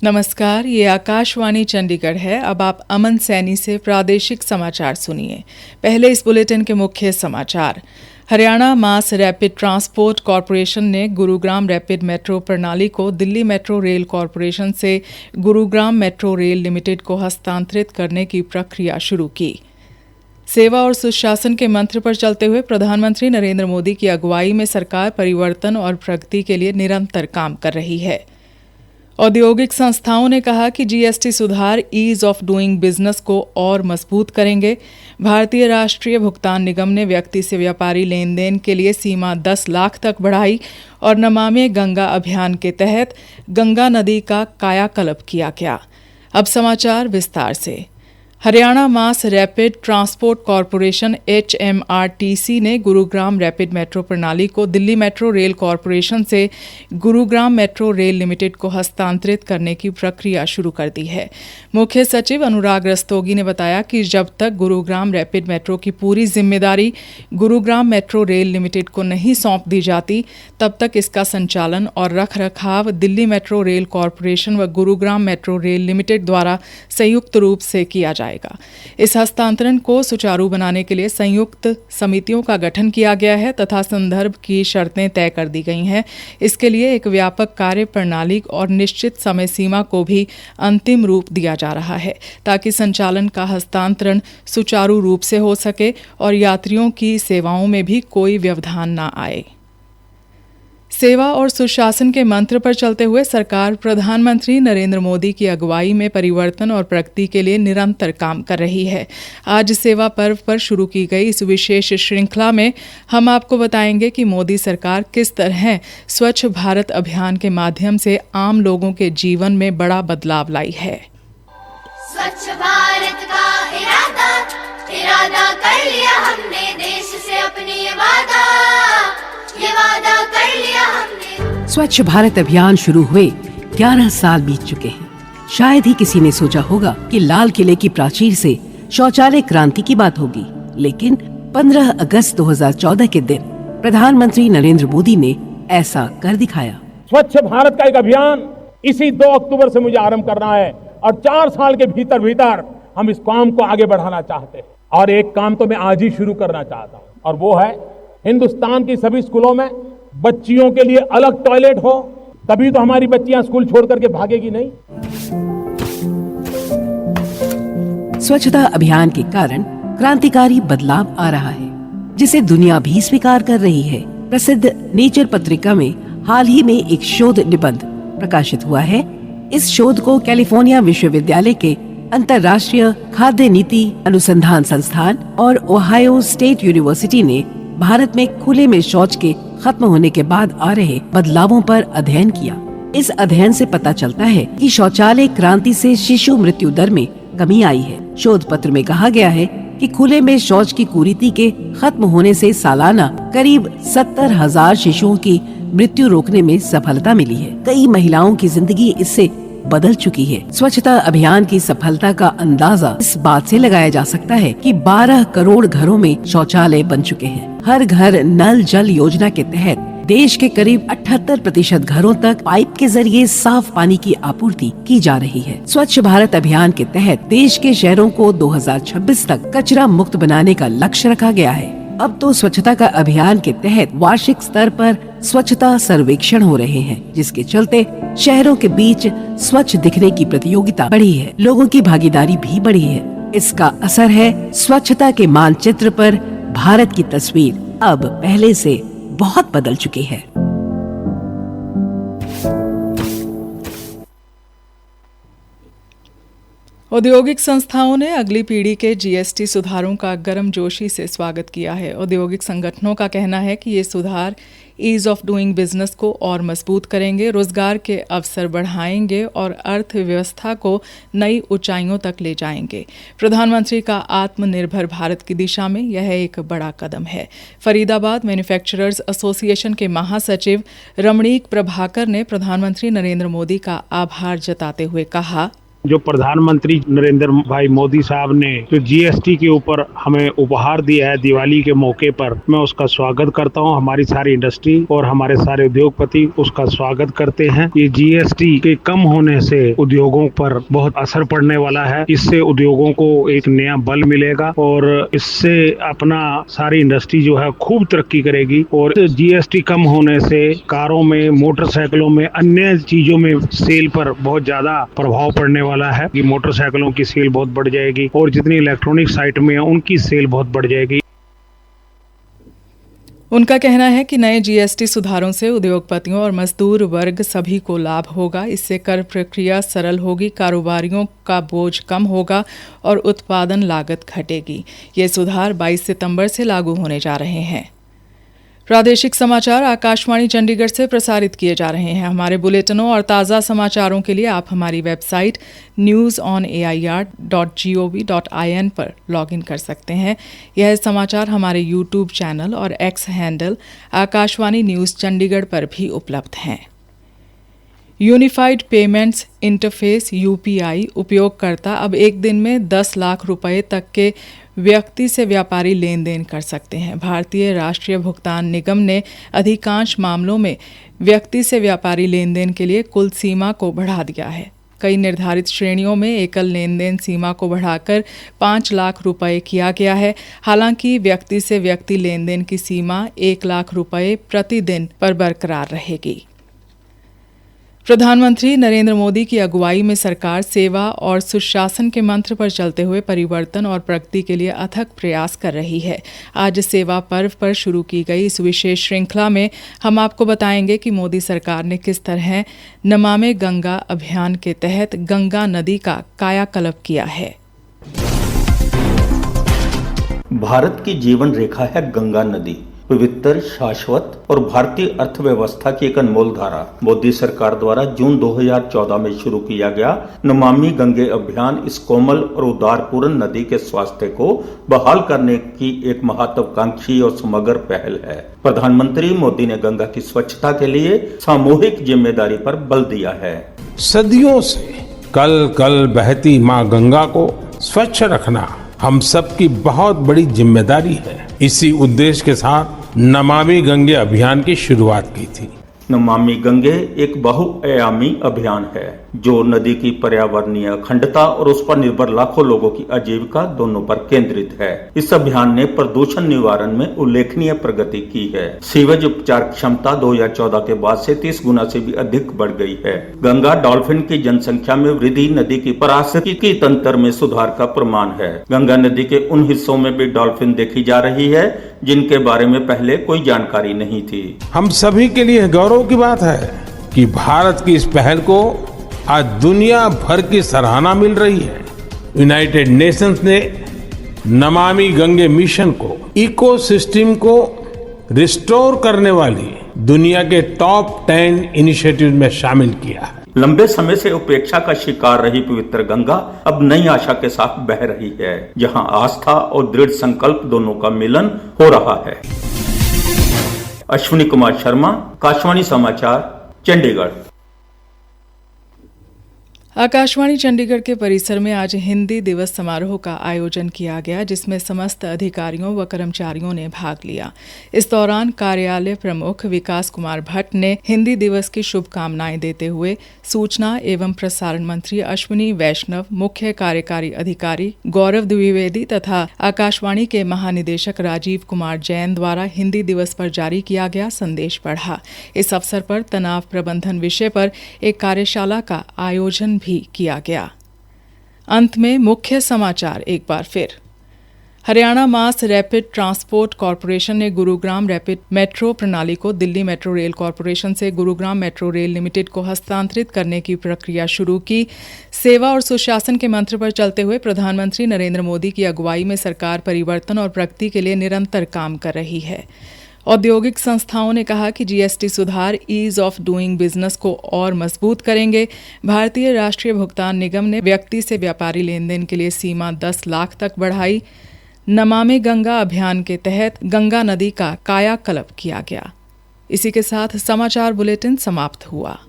नमस्कार, ये आकाशवाणी चंडीगढ़ है। अब आप अमन सैनी से प्रादेशिक समाचार सुनिए। पहले इस बुलेटिन के मुख्य समाचार। Haryana mass rapid transport corporation ने गुरुग्राम रैपिड मेट्रो प्रणाली को दिल्ली मेट्रो रेल कॉरपोरेशन से गुरुग्राम मेट्रो रेल लिमिटेड को हस्तांतरित करने की प्रक्रिया शुरू की। सेवा और सुशासन के मंत्र पर चलते हुए प्रधानमंत्री नरेंद्र मोदी की अगुवाई में सरकार परिवर्तन और प्रगति के लिए निरंतर काम कर रही है। औद्योगिक संस्थाओं ने कहा कि जीएसटी सुधार ईज ऑफ डूइंग बिजनेस को और मजबूत करेंगे। भारतीय राष्ट्रीय भुगतान निगम ने व्यक्ति से व्यापारी लेन देन के लिए सीमा 10 लाख तक बढ़ाई और नमामि गंगा अभियान के तहत गंगा नदी का कायाकल्प किया गया। अब समाचार विस्तार से। Haryana mass rapid transport corporation HMRTC ने गुरुग्राम रैपिड मेट्रो प्रणाली को दिल्ली मेट्रो रेल कॉरपोरेशन से गुरुग्राम मेट्रो रेल लिमिटेड को हस्तांतरित करने की प्रक्रिया शुरू कर दी है। मुख्य सचिव अनुराग रस्तोगी ने बताया कि जब तक गुरुग्राम रैपिड मेट्रो की पूरी जिम्मेदारी गुरुग्राम मेट्रो रेल लिमिटेड को नहीं सौंप दी जाती, तब तक इसका संचालन और रखरखाव दिल्ली मेट्रो रेल कॉरपोरेशन व गुरुग्राम मेट्रो रेल लिमिटेड द्वारा संयुक्त रूप से किया जाएगा। इस हस्तांतरण को सुचारू बनाने के लिए संयुक्त समितियों का गठन किया गया है तथा संदर्भ की शर्तें तय कर दी गई हैं। इसके लिए एक व्यापक कार्य प्रणाली और निश्चित समय सीमा को भी अंतिम रूप दिया जा रहा है ताकि संचालन का हस्तांतरण सुचारू रूप से हो सके और यात्रियों की सेवाओं में भी कोई व्यवधान न आए। सेवा और सुशासन के मंत्र पर चलते हुए सरकार प्रधानमंत्री नरेंद्र मोदी की अगुवाई में परिवर्तन और प्रगति के लिए निरंतर काम कर रही है। आज सेवा पर्व पर शुरू की गई इस विशेष श्रृंखला में हम आपको बताएंगे कि मोदी सरकार किस तरह स्वच्छ भारत अभियान के माध्यम से आम लोगों के जीवन में बड़ा बदलाव लाई है। स्वच्छ भारत का इरादा कर लिया हमने, देश से अपनी ये वादा कर लिया हमने। स्वच्छ भारत अभियान शुरू हुए 11 साल बीत चुके हैं। शायद ही किसी ने सोचा होगा कि लाल किले की प्राचीर से शौचालय क्रांति की बात होगी, लेकिन 15 अगस्त 2014 के दिन प्रधानमंत्री नरेंद्र मोदी ने ऐसा कर दिखाया। स्वच्छ भारत का एक अभियान इसी 2 अक्टूबर से मुझे आरंभ करना है और 4 साल के भीतर भीतर हम इस काम को आगे बढ़ाना चाहते हैं। और एक काम तो मैं आज ही शुरू करना चाहता हूँ और वो है हिंदुस्तान की सभी स्कूलों में बच्चियों के लिए अलग टॉयलेट हो, तभी तो हमारी बच्चियां स्कूल छोड़ करके भागेगी नहीं। स्वच्छता अभियान के कारण क्रांतिकारी बदलाव आ रहा है, जिसे दुनिया भी स्वीकार कर रही है। प्रसिद्ध नेचर पत्रिका में हाल ही में एक शोध निबंध प्रकाशित हुआ है। इस शोध को कैलिफोर्निया विश्वविद्यालय के अंतर्राष्ट्रीय खाद्य नीति अनुसंधान संस्थान और ओहायो स्टेट यूनिवर्सिटी ने भारत में खुले में शौच के खत्म होने के बाद आ रहे बदलावों पर अध्ययन किया। इस अध्ययन से पता चलता है कि शौचालय क्रांति से शिशु मृत्यु दर में कमी आई है। शोध पत्र में कहा गया है कि खुले में शौच की कुरीति के खत्म होने से सालाना करीब 70,000 शिशुओं की मृत्यु रोकने में सफलता मिली है। कई महिलाओं की जिंदगी इससे बदल चुकी है। स्वच्छता अभियान की सफलता का अंदाजा इस बात से लगाया जा सकता है कि 12 करोड़ घरों में शौचालय बन चुके हैं। हर घर नल जल योजना के तहत देश के करीब 78% घरों तक पाइप के जरिए साफ पानी की आपूर्ति की जा रही है। स्वच्छ भारत अभियान के तहत देश के शहरों को 2026 तक कचरा मुक्त बनाने का लक्ष्य रखा गया है। अब तो स्वच्छता का अभियान के तहत वार्षिक स्तर पर स्वच्छता सर्वेक्षण हो रहे हैं, जिसके चलते शहरों के बीच स्वच्छ दिखने की प्रतियोगिता बढ़ी है। लोगों की भागीदारी भी बढ़ी है। इसका असर है स्वच्छता के मानचित्र पर भारत की तस्वीर अब पहले से बहुत बदल चुकी है। औद्योगिक संस्थाओं ने अगली पीढ़ी के जीएसटी सुधारों का गर्मजोशी से स्वागत किया है। औद्योगिक संगठनों का कहना है कि ये सुधार ईज ऑफ डूइंग बिजनेस को और मजबूत करेंगे, रोजगार के अवसर बढ़ाएंगे और अर्थव्यवस्था को नई ऊंचाइयों तक ले जाएंगे। प्रधानमंत्री का आत्मनिर्भर भारत की दिशा में यह एक बड़ा कदम है। फरीदाबाद मैन्युफैक्चरर्स एसोसिएशन के महासचिव रमणीक प्रभाकर ने प्रधानमंत्री नरेंद्र मोदी का आभार जताते हुए कहा, जो प्रधानमंत्री नरेंद्र भाई मोदी साहब ने जो जीएसटी के ऊपर हमें उपहार दिया है दिवाली के मौके पर, मैं उसका स्वागत करता हूं। हमारी सारी इंडस्ट्री और हमारे सारे उद्योगपति उसका स्वागत करते हैं। ये जीएसटी के कम होने से उद्योगों पर बहुत असर पड़ने वाला है। इससे उद्योगों को एक नया बल मिलेगा और इससे अपना सारी इंडस्ट्री जो है खूब तरक्की करेगी। और जीएसटी कम होने से कारों में, मोटरसाइकिलों में, अन्य चीजों में सेल पर बहुत ज्यादा प्रभाव पड़ने वाला है कि मोटरसाइकिलों की सेल बहुत बढ़ जाएगी और जितनी इलेक्ट्रॉनिक साइट में है उनकी सेल बहुत बढ़ जाएगी। उनका कहना है कि नए जीएसटी सुधारों से उद्योगपतियों और मजदूर वर्ग सभी को लाभ होगा। इससे कर प्रक्रिया सरल होगी, कारोबारियों का बोझ कम होगा और उत्पादन लागत घटेगी। ये सुधार 22 सितंबर से लागू होने जा रहे हैं। प्रादेशिक समाचार आकाशवाणी चंडीगढ़ से प्रसारित किए जा रहे हैं। हमारे बुलेटिनों और ताज़ा समाचारों के लिए आप हमारी वेबसाइट news.on.air.gov.in पर लॉगिन कर सकते हैं। यह समाचार हमारे यूट्यूब चैनल और x handle Akashvani news Chandigarh पर भी उपलब्ध हैं। यूनिफाइड पेमेंट्स इंटरफेस यूपीआई उपयोगकर्ता अब एक दिन में 10 लाख रुपए तक के व्यक्ति से व्यापारी लेन देन कर सकते हैं। भारतीय राष्ट्रीय भुगतान निगम ने अधिकांश मामलों में व्यक्ति से व्यापारी लेन देन के लिए कुल सीमा को बढ़ा दिया है। कई निर्धारित श्रेणियों में एकल लेन देन सीमा को बढ़ाकर 5 लाख रुपए किया गया है। हालांकि व्यक्ति से व्यक्ति लेन देन की सीमा 1 लाख रुपए प्रतिदिन पर बरकरार रहेगी। प्रधानमंत्री नरेंद्र मोदी की अगुवाई में सरकार सेवा और सुशासन के मंत्र पर चलते हुए परिवर्तन और प्रगति के लिए अथक प्रयास कर रही है। आज सेवा पर्व पर शुरू की गई इस विशेष श्रृंखला में हम आपको बताएंगे कि मोदी सरकार ने किस तरह नमामि गंगा अभियान के तहत गंगा नदी का कायाकल्प किया है। भारत की जीवन रेखा है गंगा नदी, पवित्र, शाश्वत और भारतीय अर्थव्यवस्था की एक अनमोल धारा। मोदी सरकार द्वारा जून 2014 में शुरू किया गया नमामि गंगे अभियान इस कोमल और उदारपूर्ण नदी के स्वास्थ्य को बहाल करने की एक महत्वाकांक्षी और समग्र पहल है। प्रधानमंत्री मोदी ने गंगा की स्वच्छता के लिए सामूहिक जिम्मेदारी पर बल दिया है। सदियों से कल कल बहती मां गंगा को स्वच्छ रखना हम सबकी बहुत बड़ी जिम्मेदारी है। इसी उद्देश्य के साथ नमामि गंगे अभियान की शुरुआत की थी। नमामि गंगे एक बहुआयामी अभियान है जो नदी की पर्यावरणीय अखंडता और उस पर निर्भर लाखों लोगों की आजीविका दोनों पर केंद्रित है। इस अभियान ने प्रदूषण निवारण में उल्लेखनीय प्रगति की है। सीवेज उपचार क्षमता 2014 के बाद से 30 गुना से भी अधिक बढ़ गई है। गंगा डॉल्फिन की जनसंख्या में वृद्धि नदी की पारिस्थितिकी तंत्र में सुधार का प्रमाण है। गंगा नदी के उन हिस्सों में भी डॉल्फिन देखी जा रही है जिनके बारे में पहले कोई जानकारी नहीं थी। हम सभी के लिए गौरव की बात है कि भारत की इस पहल को आज दुनिया भर की सराहना मिल रही है। यूनाइटेड नेशंस ने नमामि गंगे मिशन को इकोसिस्टम को रिस्टोर करने वाली दुनिया के टॉप 10 इनिशिएटिव में शामिल किया है। लंबे समय से उपेक्षा का शिकार रही पवित्र गंगा अब नई आशा के साथ बह रही है, जहां आस्था और दृढ़ संकल्प दोनों का मिलन हो रहा है। अश्विनी कुमार शर्मा, आकाशवाणी समाचार, चंडीगढ़। आकाशवाणी चंडीगढ़ के परिसर में आज हिंदी दिवस समारोह का आयोजन किया गया, जिसमें समस्त अधिकारियों व कर्मचारियों ने भाग लिया। इस दौरान कार्यालय प्रमुख विकास कुमार भट्ट ने हिंदी दिवस की शुभकामनाएं देते हुए सूचना एवं प्रसारण मंत्री अश्विनी वैष्णव, मुख्य कार्यकारी अधिकारी गौरव द्विवेदी तथा आकाशवाणी के महानिदेशक राजीव कुमार जैन द्वारा हिंदी दिवस पर जारी किया गया संदेश पढ़ा। इस अवसर पर तनाव प्रबंधन विषय पर एक कार्यशाला का आयोजन भी किया गया। अंत में मुख्य समाचार एक बार फिर। Haryana mass rapid transport corporation ने गुरुग्राम रैपिड मेट्रो प्रणाली को दिल्ली मेट्रो रेल कॉरपोरेशन से गुरुग्राम मेट्रो रेल लिमिटेड को हस्तांतरित करने की प्रक्रिया शुरू की। सेवा और सुशासन के मंत्र पर चलते हुए प्रधानमंत्री नरेंद्र मोदी की अगुवाई में सरकार परिवर्तन और प्रगति के लिए निरंतर काम कर रही है। औद्योगिक संस्थाओं ने कहा कि जीएसटी सुधार ईज ऑफ डूइंग बिजनेस को और मजबूत करेंगे। भारतीय राष्ट्रीय भुगतान निगम ने व्यक्ति से व्यापारी लेन देन के लिए सीमा 10 लाख तक बढ़ाई। नमामि गंगा अभियान के तहत गंगा नदी का कायाकल्प किया गया। इसी के साथ समाचार बुलेटिन समाप्त हुआ।